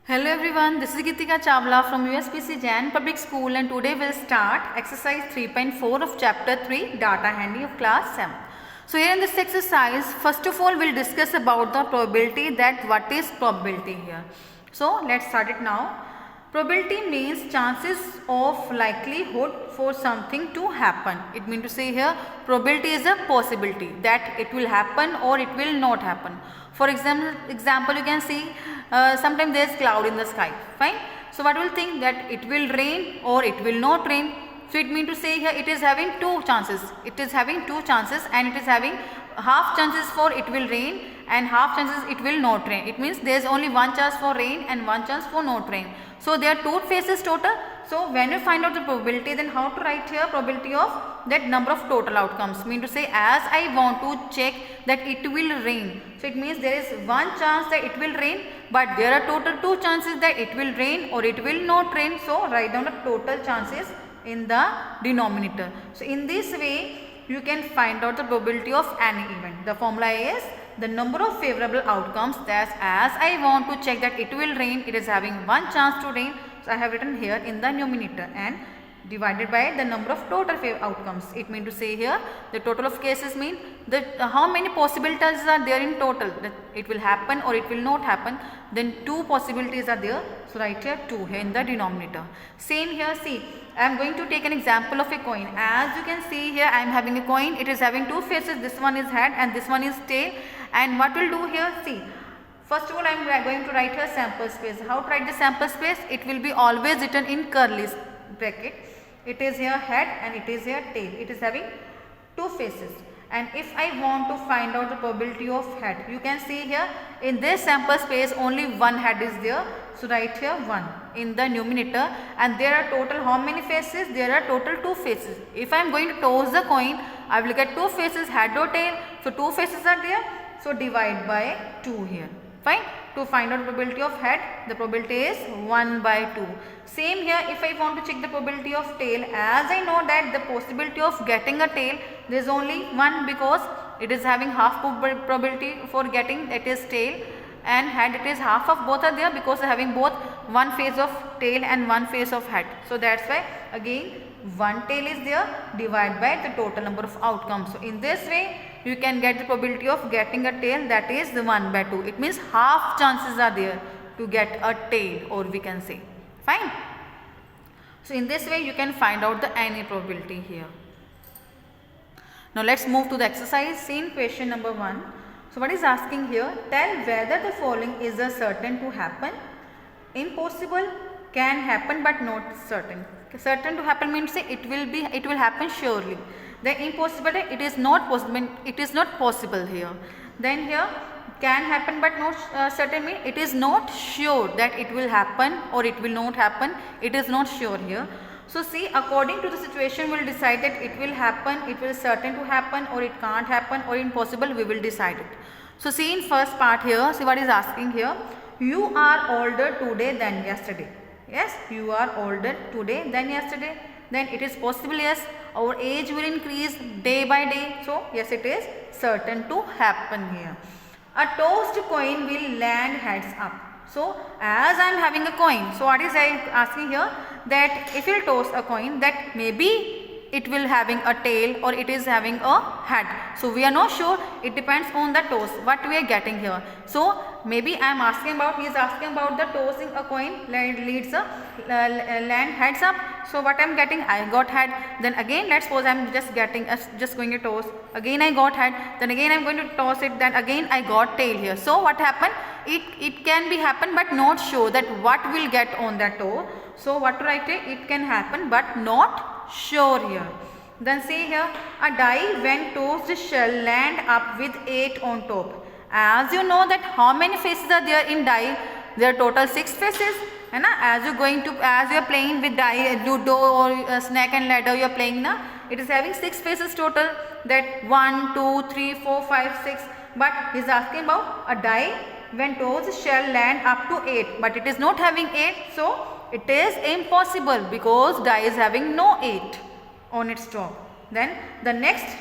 Hello everyone, this is Gitika Chawla from USPC Jain Public School and today we'll start exercise 3.4 of chapter 3 data handy of class 7. So here in this exercise, first of all we'll discuss about the probability, that what is probability here. So let's start it now. Probability means chances of likelihood for something to happen. It means to say here probability is a possibility that it will happen or it will not happen. For example you can see sometimes there is cloud in the sky, fine. So what will think that it will rain or it will not rain. So it means to say here it is having two chances. It is having two chances and it is having half chances for it will rain and half chances it will not rain. It means there is only one chance for rain and one chance for not rain. So there are two phases total. So when you find out the probability, then how to write here probability of that number of total outcomes. Mean to say as I want to check that it will rain. So it means there is one chance that it will rain, but there are total two chances that it will rain or it will not rain. So write down the total chances in the denominator. So in this way you can find out the probability of any event. The formula is the number of favorable outcomes, that as I want to check that it will rain, it is having one chance to rain. So I have written here in the numerator and divided by the number of total outcomes. It means to say here the total of cases mean that how many possibilities are there in total, that it will happen or it will not happen. Then two possibilities are there. So write here 2 here in the denominator. Same here, see, I am going to take an example of a coin. As you can see here, I am having a coin. It is having two faces. This one is head and this one is tail. And what we'll do here, see, first of all I am going to write here sample space. How to write the sample space? It will be always written in curly bracket. It is here head and it is here tail. It is having two faces. And if I want to find out the probability of head, you can see here in this sample space only one head is there. So write here 1 in the numerator, and there are total how many faces? There are total two faces. If I am going to toss the coin, I will get two faces, head or tail. So two faces are there. So divide by 2 here. Fine. To find out probability of head, the probability is 1 by 2. Same here, if I want to check the probability of tail, as I know that the possibility of getting a tail, there is only one, because it is having half probability for getting, it is tail, and head it is half of both are there, because having both one face of tail and one face of head. So that's why again one tail is there, divide by the total number of outcomes. So in this way you can get the probability of getting a tail, that is the 1 by 2. It means half chances are there to get a tail, or we can say, fine. So in this way you can find out the any probability here. Now let's move to the exercise. See in question number 1. So what is asking here? Tell whether the following is a certain to happen. Impossible, can happen but not certain. Certain to happen means say it will happen surely. The impossible, it is not possible here. Then here can happen but not certain means it is not sure that it will happen or it will not happen. It is not sure here. So see, according to the situation we will decide that it will happen, it will certain to happen, or it can't happen, or impossible, we will decide it. So see in first part here, see what is asking here. You are older today than yesterday. Yes, you are older today than yesterday. Then it is possible, yes, our age will increase day by day. So yes, it is certain to happen here. A tossed coin will land heads up. So as I am having a coin, so what is I asking here, that if you toss a coin, that maybe it will having a tail or it is having a head. So we are not sure, it depends on the toss what we are getting here. So maybe I am asking about, he is asking about the tossing a coin leads a land heads up. So what I am getting, I got head. Then again let's suppose I am just going to toss, again I got head, then again I am going to toss it, then again I got tail here. So what happened, it can be happen but not sure that what will get on that toe. So what to write here, it can happen but not sure here. Then see here, a die when tossed shall land up with 8 on top. As you know that how many faces are there in die, there are total 6 faces. And as you are playing with die, ludo or snake and ladder you are playing na, it is having 6 faces total, that 1, 2, 3, 4, 5, 6. But he is asking about a die when tossed shall land up to 8, but it is not having 8. So it is impossible because die is having no 8 on its top. Then the next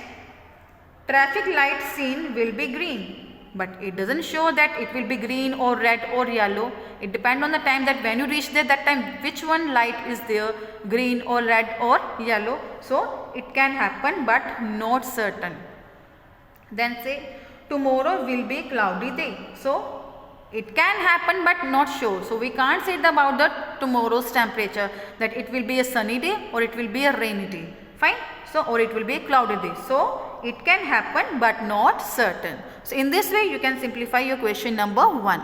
traffic light scene will be green. but it doesn't show that it will be green or red or yellow. It depends on the time that when you reach there, that time which one light is there, green or red or yellow. So it can happen but not certain. Then say tomorrow will be cloudy day. So it can happen but not sure. So we can't say about the tomorrow's temperature that it will be a sunny day or it will be a rainy day. Fine. So or it will be a cloudy day. So it can happen but not certain. So in this way you can simplify your question number 1.